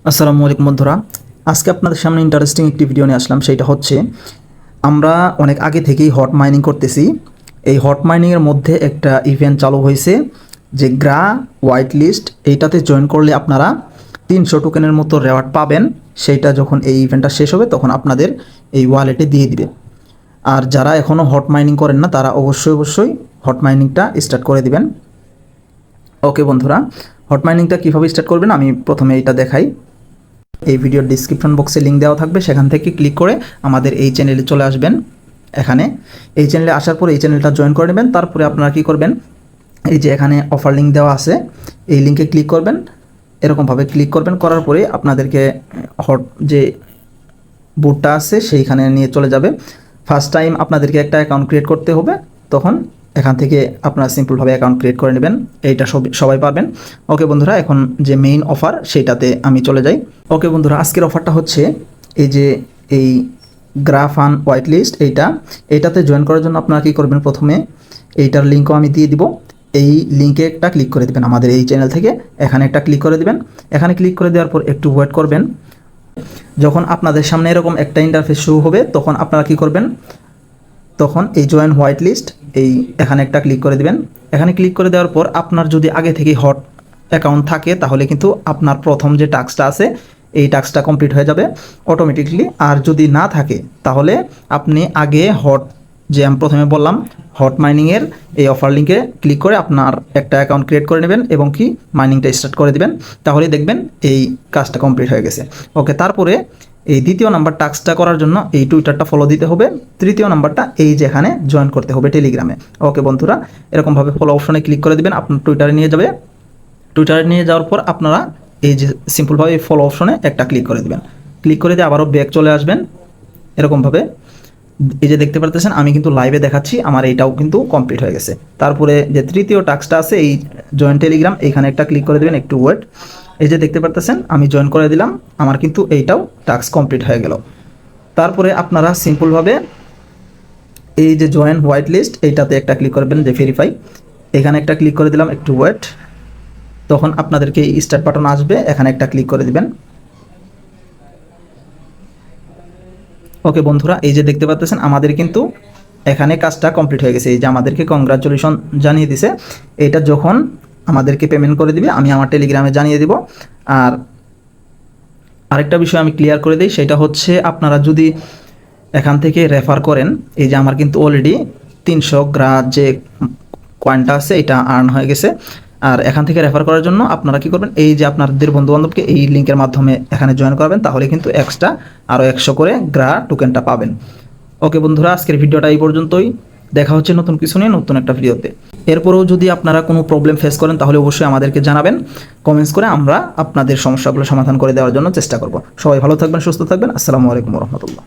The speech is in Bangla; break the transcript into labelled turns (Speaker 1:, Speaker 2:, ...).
Speaker 1: আসসালামু আলাইকুম বন্ধুরা, আজকে আপনাদের সামনে ইন্টারেস্টিং একটি ভিডিও নিয়ে আসলাম। সেইটা হচ্ছে আমরা অনেক আগে থেকেই হট মাইনিং করতেছি। এই হট মাইনিংয়ের মধ্যে একটা ইভেন্ট চালু হয়েছে যে গ্রা হোয়াইট লিস্ট। এইটাতে জয়েন করলে আপনারা 300 টোকেনের মতো রেওয়ার্ড পাবেন। সেইটা যখন এই ইভেন্টটা শেষ হবে তখন আপনাদের এই ওয়ালেটে দিয়ে দিবে। আর যারা এখনও হট মাইনিং করেন না তারা অবশ্যই হট মাইনিংটা স্টার্ট করে দিবেন। ওকে বন্ধুরা, হট মাইনিংটা কীভাবে স্টার্ট করবেন আমি প্রথমে এইটা দেখাই। এই ভিডিওর ডিসক্রিপশন বক্সে লিঙ্ক দেওয়া থাকবে, সেখান থেকে ক্লিক করে আমাদের এই চ্যানেলে চলে আসবেন। এখানে এই চ্যানেলে আসার পরে এই চ্যানেলটা জয়েন করে নেবেন। তারপরে আপনারা কী করবেন, এই যে এখানে অফার লিঙ্ক দেওয়া আছে এই লিঙ্কে ক্লিক করবেন। এরকমভাবে ক্লিক করবেন, করার পরে আপনাদেরকে হট যে বুটটা আছে সেইখানে নিয়ে চলে যাবে। ফার্স্ট টাইম আপনাদেরকে একটা অ্যাকাউন্ট ক্রিয়েট করতে হবে, তখন এখান থেকে আপনারা সিম্পলভাবে অ্যাকাউন্ট ক্রিয়েট করে নেবেন। এইটা সবাই পারবেন। ওকে বন্ধুরা, এখন যে মেইন অফার সেইটাতে আমি চলে যাই। ওকে বন্ধুরা, আজকের অফারটা হচ্ছে এই যে এই গ্রাফান হোয়াইট লিস্ট এইটাতে জয়েন করার জন্য আপনারা কী করবেন, প্রথমে এইটার লিঙ্কও আমি দিয়ে দিব। এই লিঙ্কে একটা ক্লিক করে দেবেন আমাদের এই চ্যানেল থেকে। এখানে একটা ক্লিক করে দেবেন। এখানে ক্লিক করে দেওয়ার পর একটু ওয়েট করবেন। যখন আপনাদের সামনে এরকম একটা ইন্টারফেস শুরু হবে তখন আপনারা কী করবেন, তখন এই জয়েন হোয়াইট লিস্ট এখানে একটা ক্লিক করে দিবেন। এখানে ক্লিক করে দেওয়ার পর আপনার যদি আগে থেকে হট অ্যাকাউন্ট থাকে তাহলে কিন্তু আপনার প্রথম যে টাস্কটা আছে এই টাস্কটা কমপ্লিট হয়ে যাবে অটোমেটিকলি। আর যদি না থাকে তাহলে আপনি আগে যে আমি প্রথমে বললাম হট মাইনিংয়ের এই অফার লিঙ্কে ক্লিক করে আপনার একটা অ্যাকাউন্ট ক্রিয়েট করে নেবেন এবং কি মাইনিংটা স্টার্ট করে দেবেন। তাহলেই দেখবেন এই কাজটা কমপ্লিট হয়ে গেছে। ওকে, তারপরে এই দ্বিতীয় নাম্বার টাস্কটা করার জন্য এই টুইটারটা ফলো দিতে হবে। তৃতীয় নাম্বারটা এই যে এখানে জয়েন করতে হবে টেলিগ্রামে। ওকে বন্ধুরা, এরকমভাবে ফলো অপশনে ক্লিক করে দেবেন, আপনার টুইটারে নিয়ে যাবে। টুইটারে নিয়ে যাওয়ার পর আপনারা এই যে সিম্পলভাবে ফলো অপশনে একটা ক্লিক করে দেবেন। ক্লিক করে দিয়ে আবারও ব্যাক চলে আসবেন। এরকমভাবে এই যে দেখতে পারতেছেন আমি কিন্তু লাইভে দেখাচ্ছি, আমার এইটাও কিন্তু কমপ্লিট হয়ে গেছে। তারপরে যে তৃতীয় টাস্কটা আছে এই জয়েন টেলিগ্রাম, এইখানে একটা ক্লিক করে দেবেন, একটু ওয়েট। এই যে দেখতে পারতেছেন আমি জয়েন করে দিলাম, আমার কিন্তু এইটাও টাস্ক কমপ্লিট হয়ে গেল। তারপরে আপনারা সিম্পলভাবে এই যে জয়েন হোয়াইট লিস্ট এইটাতে একটা ক্লিক করবেন, যে ভেরিফাই, এখানে একটা ক্লিক করে দিলাম, একটু ওয়েট। তখন আপনাদেরকে স্টার্ট বাটন আসবে, এখানে একটা ক্লিক করে দিবেন। ওকে বন্ধুরা, এই যে দেখতে পাচ্ছেন আমাদের কিন্তু এখানে কাজটা কমপ্লিট হয়ে গেছে। এই যে আমাদেরকে কংগ্রাচুলেশন জানিয়ে দিছে। এটা যখন আমাদেরকে পেমেন্ট করে দিবে আমি আমার টেলিগ্রামে জানিয়ে দিব। আর আরেকটা বিষয় আমি ক্লিয়ার করে দিই, সেটা হচ্ছে আপনারা যদি এখান থেকে রেফার করেন, এই যে আমার কিন্তু অলরেডি 300 গ্রা যে কয়েনটা আছে এটা আর্ন হয়ে গেছে। আর এখান থেকে রেফার করার জন্য আপনারা কি করবেন, এই যে আপনাদের বন্ধুবান্ধবকে এই লিঙ্কের মাধ্যমে এখানে জয়েন করবেন, তাহলে কিন্তু এক্সট্রা আরও 100 করে গ্রা টোকেনটা পাবেন। ওকে বন্ধুরা, আজকের ভিডিওটা এই পর্যন্তই। দেখা হচ্ছে নতুন কিছু নিয়ে নতুন একটা ভিডিওতে। এরপরেও যদি আপনারা কোনো প্রবলেম ফেস করেন তাহলে অবশ্যই আমাদেরকে জানাবেন কমেন্টস করে, আমরা আপনাদের সমস্যাগুলো সমাধান করে দেওয়ার জন্য চেষ্টা করব। সবাই ভালো থাকবেন, সুস্থ থাকবেন। আসসালামু আলাইকুম রহমতুল্লাহ।